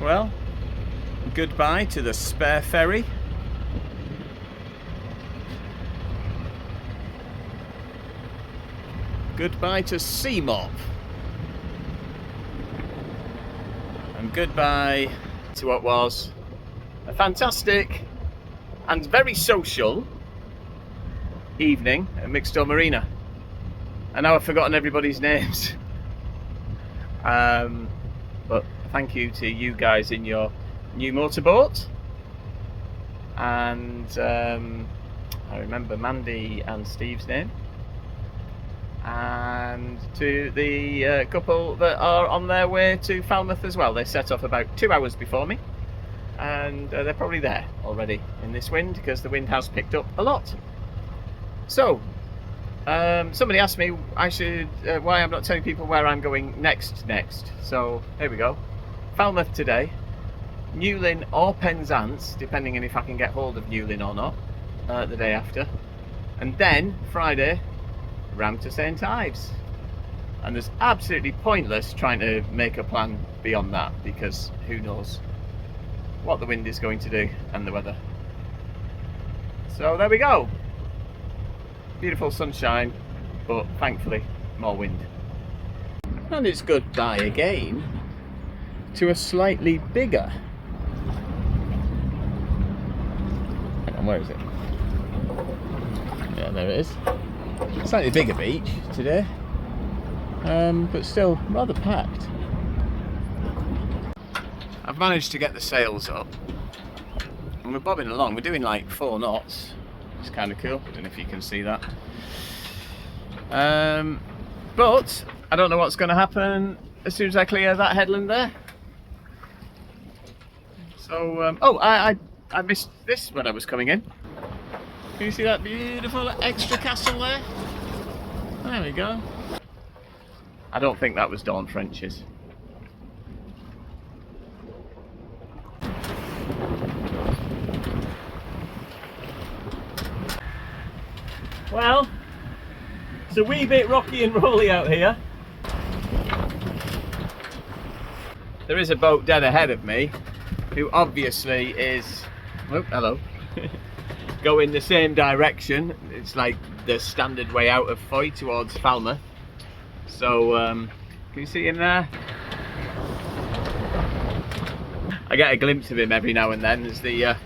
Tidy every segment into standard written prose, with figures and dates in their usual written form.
Well, goodbye to the spare ferry. Goodbye to Seamop. And goodbye to what was a fantastic and very social evening at Mixto Marina. And now I've forgotten everybody's names. But thank you to you guys in your new motorboat. And I remember Mandy and Steve's name. And to the couple that are on their way to Falmouth as well. They set off about 2 hours before me, and they're probably there already in this wind because the wind has picked up a lot. So somebody asked me why I'm not telling people where I'm going next. So here we go. Falmouth today, Newlyn or Penzance, depending on if I can get hold of Newlyn or not, the day after, and then Friday round to St Ives. And there's absolutely pointless trying to make a plan beyond that because who knows what the wind is going to do and the weather. So there we go. Beautiful sunshine, but thankfully more wind. And it's goodbye again to a slightly bigger. Hang on, where is it? Yeah, there it is. Slightly bigger beach today, but still rather packed. I've managed to get the sails up and we're bobbing along. We're doing like 4 knots. It's kind of cool. I don't know if you can see that. But I don't know what's going to happen as soon as I clear that headland there. So, I missed this when I was coming in. Can you see that beautiful extra castle there? There we go. I don't think that was Dawn French's. Well, it's a wee bit rocky and rolly out here. There is a boat dead ahead of me, who obviously is... Oh, hello. Going the same direction. It's like the standard way out of Fowey towards Falmouth. So can you see him there? I get a glimpse of him every now and then as the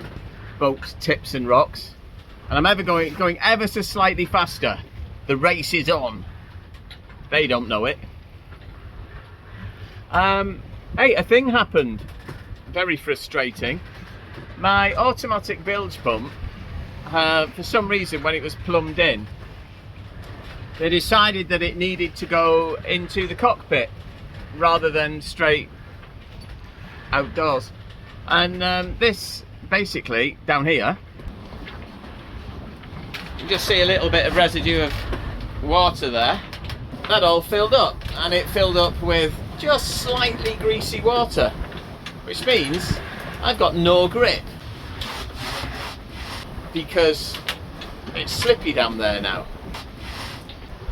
boat tips and rocks, and I'm ever going ever so slightly faster. The race is on. They don't know it. Hey, a thing happened. Very frustrating. My automatic bilge pump, for some reason, when it was plumbed in, they decided that it needed to go into the cockpit rather than straight outdoors. And this, basically, down here, you just see a little bit of residue of water there. That all filled up, and it filled up with just slightly greasy water, which means I've got no grip because it's slippy down there now.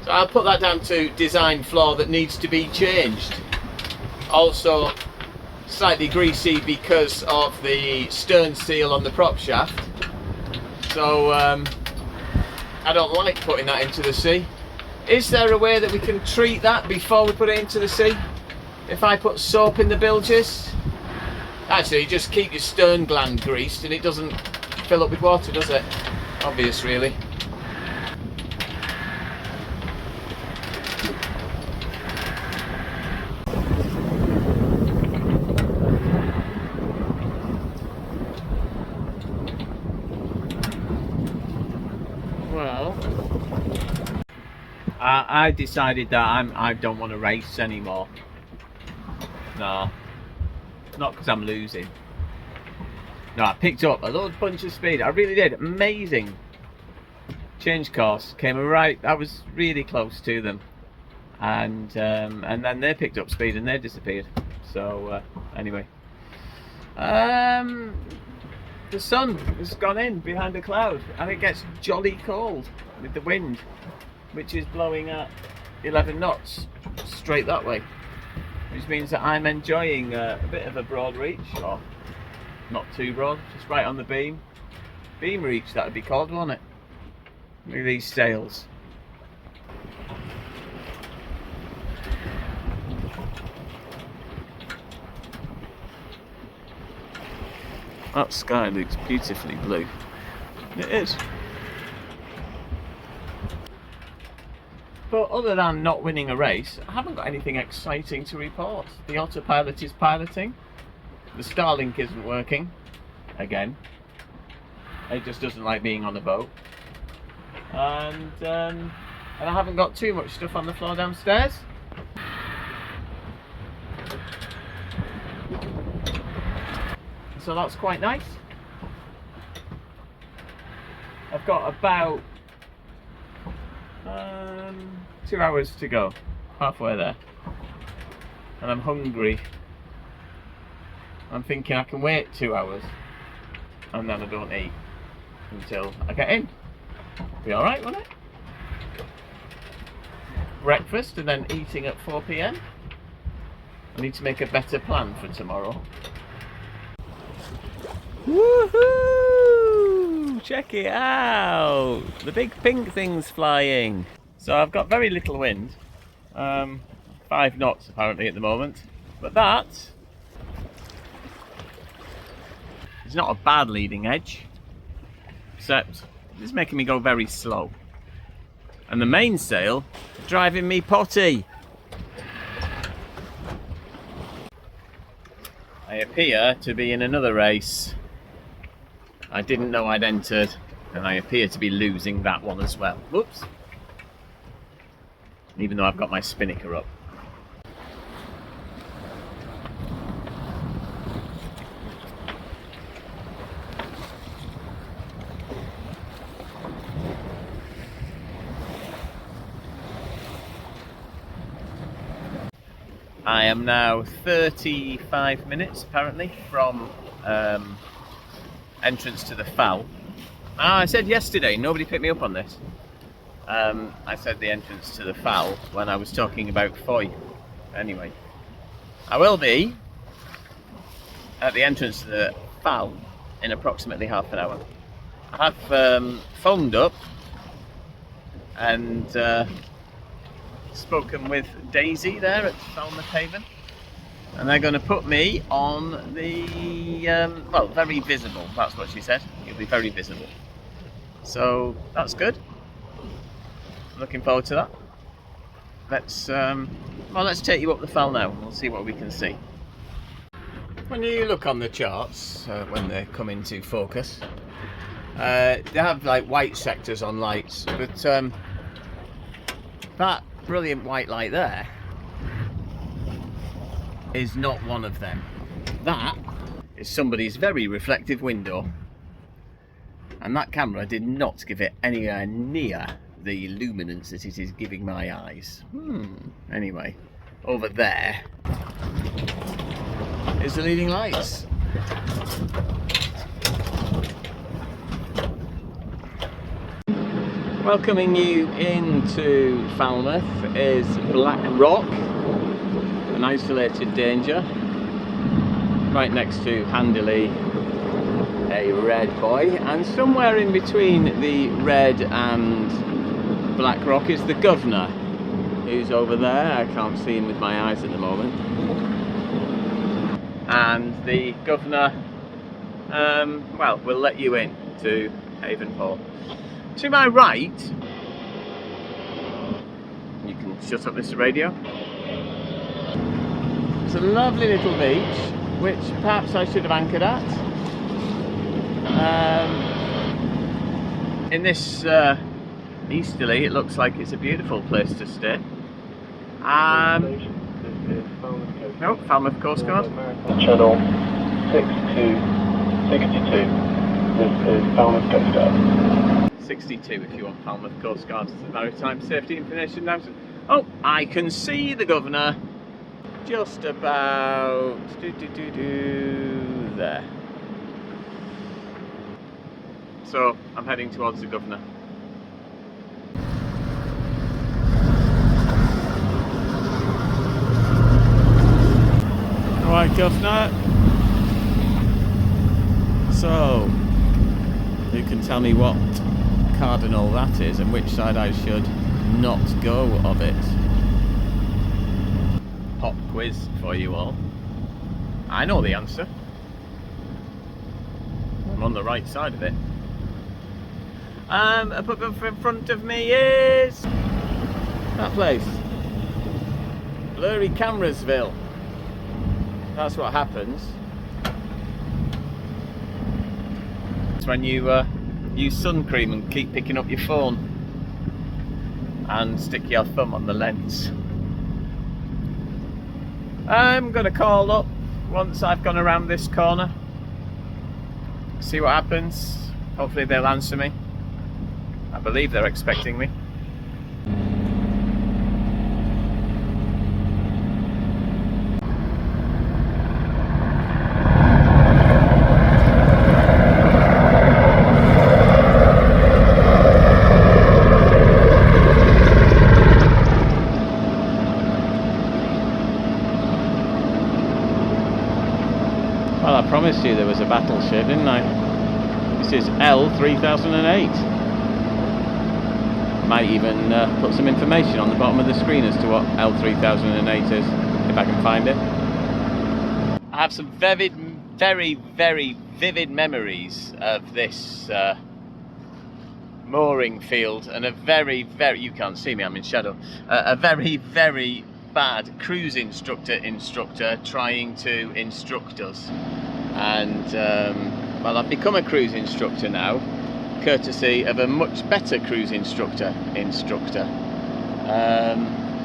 So I'll put that down to design flaw that needs to be changed. Also slightly greasy because of the stern seal on the prop shaft. So I don't like putting that into the sea. Is there a way that we can treat that before we put it into the sea? If I put soap in the bilges? Actually, just keep your stern gland greased and it doesn't fill up with water, does it? Obvious, really. Well, I decided that I don't want to race anymore. No, not because I'm losing. No, I picked up a little bunch of speed. I really did. Amazing. Change course. Came right. I was really close to them, and then they picked up speed and they disappeared. So anyway, the sun has gone in behind a cloud, and it gets jolly cold with the wind, which is blowing at 11 knots straight that way. which means that I'm enjoying a bit of a broad reach, or not too broad, just right on the beam. Beam reach, that would be called, wouldn't it? Look at these sails. That sky looks beautifully blue. It is. But other than not winning a race, I haven't got anything exciting to report. The autopilot is piloting. The Starlink isn't working. Again. It just doesn't like being on a boat. And I haven't got too much stuff on the floor downstairs. So that's quite nice. I've got about 2 hours to go, halfway there, and I'm hungry. I'm thinking I can wait 2 hours and then I don't eat until I get in. Be alright, won't it? Breakfast and then eating at 4 PM. I need to make a better plan for tomorrow. Woohoo! Check it out! The big pink thing's flying. So I've got very little wind. 5 knots apparently at the moment. But that is not a bad leading edge. Except it's making me go very slow. And the mainsail driving me potty. I appear to be in another race. I didn't know I'd entered, and I appear to be losing that one as well. Whoops. Even though I've got my spinnaker up. I am now 35 minutes apparently from entrance to the Fow. I said yesterday, nobody picked me up on this. I said the entrance to the Fow when I was talking about Fowey. Anyway, I will be at the entrance to the Fow in approximately half an hour. I have phoned up and spoken with Daisy there at Falmouth Haven, and they're going to put me on the well, very visible, that's what she said. It'll be very visible, so that's good. Looking forward to that. Let's take you up the Fow now and we'll see what we can see. When you look on the charts, when they come into focus, they have like white sectors on lights, but that brilliant white light there is not one of them. That is somebody's very reflective window, and that camera did not give it anywhere near the luminance that it is giving my eyes. Anyway, over there is the leading lights. Welcoming you into Falmouth is Black Rock, an isolated danger, right next to handily a red buoy, and somewhere in between the red and Black Rock is the governor, who's over there. I can't see him with my eyes at the moment. And the governor, well, will let you in to Havenport. To my right, you can shut up Mr. Radio. It's a lovely little beach, which perhaps I should have anchored at. In this easterly, it looks like it's a beautiful place to stay. No, Falmouth Coast Guard. Channel 6262. This is Falmouth Coast Guard. 62 if you want Falmouth Coast Guard. It's the Maritime Safety Information announcement. Oh, I can see the governor just about there. So I'm heading towards the governor. Alright, governor. So, who can tell me what cardinal that is and which side I should not go of it? Pop quiz for you all. I know the answer. I'm on the right side of it. Up in front of me is that place. Blurry Camerasville. That's what happens. It's when you use sun cream and keep picking up your phone and stick your thumb on the lens. I'm gonna call up once I've gone around this corner. See what happens. Hopefully they'll answer me. I believe they're expecting me. Well, I promised you there was a battleship, didn't I? This is L3008. Might even put some information on the bottom of the screen as to what L3008 is, if I can find it. I have some very vivid memories of this mooring field, and a very, you can't see me, I'm in shadow, a very bad cruise instructor trying to instruct us. And well, I've become a cruise instructor now, courtesy of a much better cruise instructor.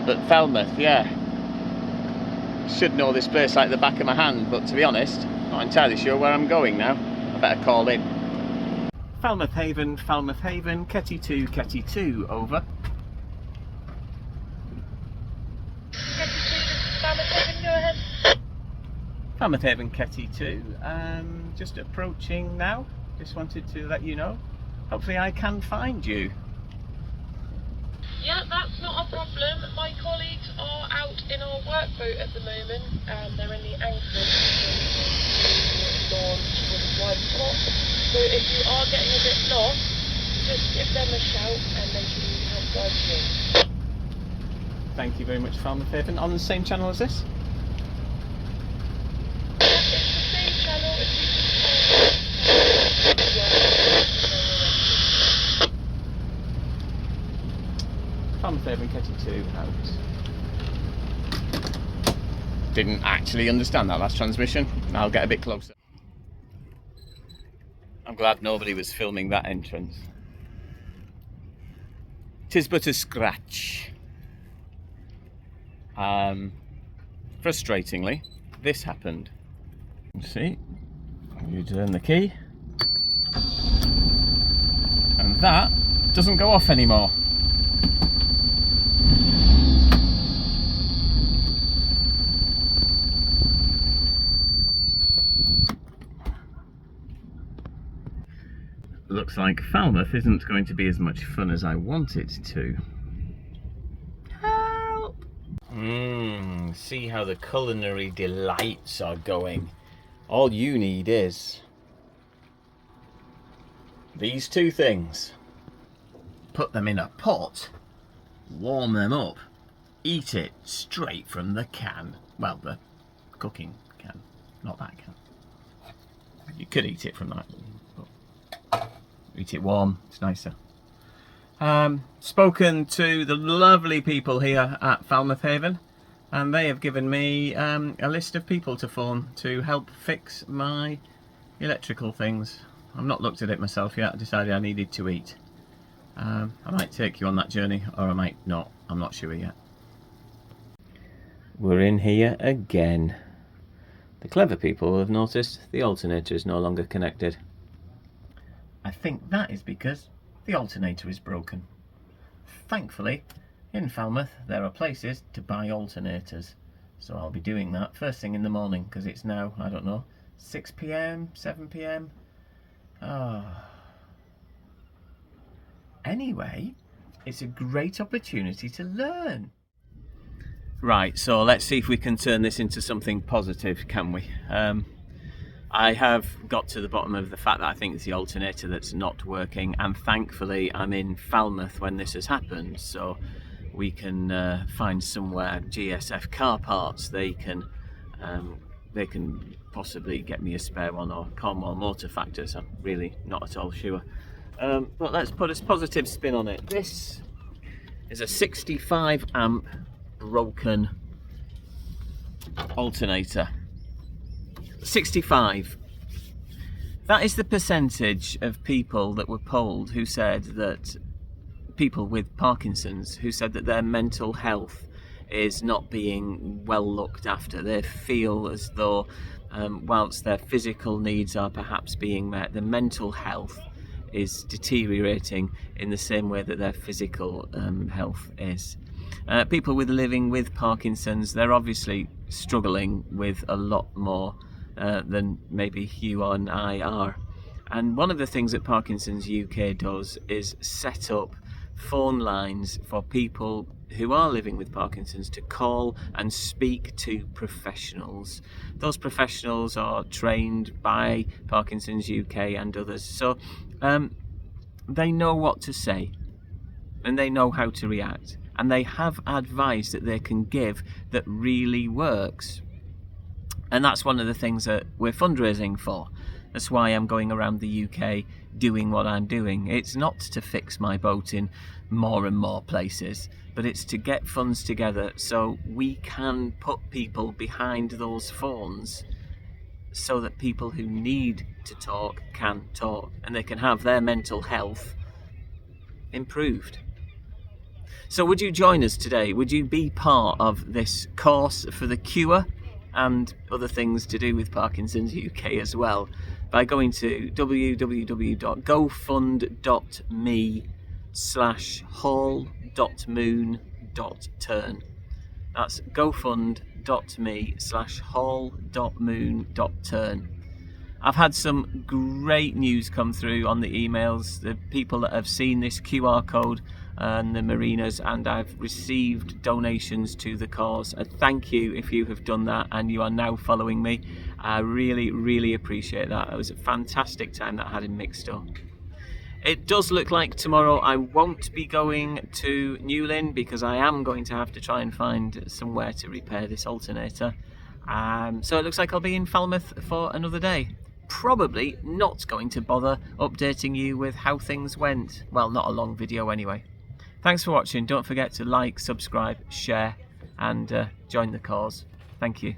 But Falmouth, yeah, should know this place like the back of my hand, but to be honest, not entirely sure where I'm going now. I better call in. Falmouth Haven, Ketty 2, Ketty 2, over. Falmouth Haven, go ahead. Falmouth Haven, Ketty 2, just approaching now. Just wanted to let you know. Hopefully I can find you. Yeah, that's not a problem. My colleagues are out in our workboat at the moment. They're in the anchorage launch with a wide spot. So if you are getting a bit lost, just give them a shout and they can help guide you. Thank you very much, Falmouth Haven. On the same channel as this? Yeah, it's the same channel. If you Falmouth Haven, Ketty 2, out. Didn't actually understand that last transmission. I'll get a bit closer. I'm glad nobody was filming that entrance. 'Tis but a scratch. Frustratingly, this happened. See, you turn the key, and that doesn't go off anymore. Looks like Falmouth isn't going to be as much fun as I want it to. Help! See how the culinary delights are going. All you need is these two things. Put them in a pot, warm them up, eat it straight from the can. Well, the cooking can, not that can. You could eat it from that, but eat it warm, it's nicer. Spoken to the lovely people here at Falmouth Haven, and they have given me a list of people to phone to help fix my electrical things. I've not looked at it myself yet. I decided I needed to eat. I might take you on that journey, or I might not. I'm not sure yet. We're in here again. The clever people have noticed the alternator is no longer connected. I think that is because the alternator is broken. Thankfully, in Falmouth there are places to buy alternators, so I'll be doing that first thing in the morning, because it's now, I don't know, 6 PM, 7 PM. Anyway, it's a great opportunity to learn. Right, so let's see if we can turn this into something positive, can we? I have got to the bottom of the fact that I think it's the alternator that's not working, and thankfully I'm in Falmouth when this has happened, so we can find somewhere GSF car parts. They can possibly get me a spare one, or Cornwall Motor Factors. I'm really not at all sure. But let's put a positive spin on it. This is a 65 amp broken alternator. 65. That is the percentage of people that were polled who said that, people with Parkinson's, who said that their mental health is not being well looked after. They feel as though whilst their physical needs are perhaps being met, the mental health is deteriorating in the same way that their physical health is. People living with Parkinson's, they're obviously struggling with a lot more than maybe you and I are. And one of the things that Parkinson's UK does is set up phone lines for people who are living with Parkinson's to call and speak to professionals. Those professionals are trained by Parkinson's UK and others, so they know what to say and they know how to react, and they have advice that they can give that really works. And that's one of the things that we're fundraising for. That's why I'm going around the UK doing what I'm doing. It's not to fix my boat in more and more places, but it's to get funds together so we can put people behind those phones so that people who need to talk can talk, and they can have their mental health improved. So would you join us today? Would you be part of this course for the cure and other things to do with Parkinson's UK as well, by going to www.gofund.me/hall.moon.turn. That's gofund.me/hall.moon.turn. I've had some great news come through on the emails, the people that have seen this QR code and the marinas, and I've received donations to the cause. Thank you if you have done that and you are now following me. I really appreciate that. It was a fantastic time that I had in Mixto. It does look like tomorrow I won't be going to Newlyn, because I am going to have to try and find somewhere to repair this alternator. So it looks like I'll be in Falmouth for another day. Probably not going to bother updating you with how things went. Well, not a long video anyway. Thanks for watching. Don't forget to like, subscribe, share and join the cause. Thank you.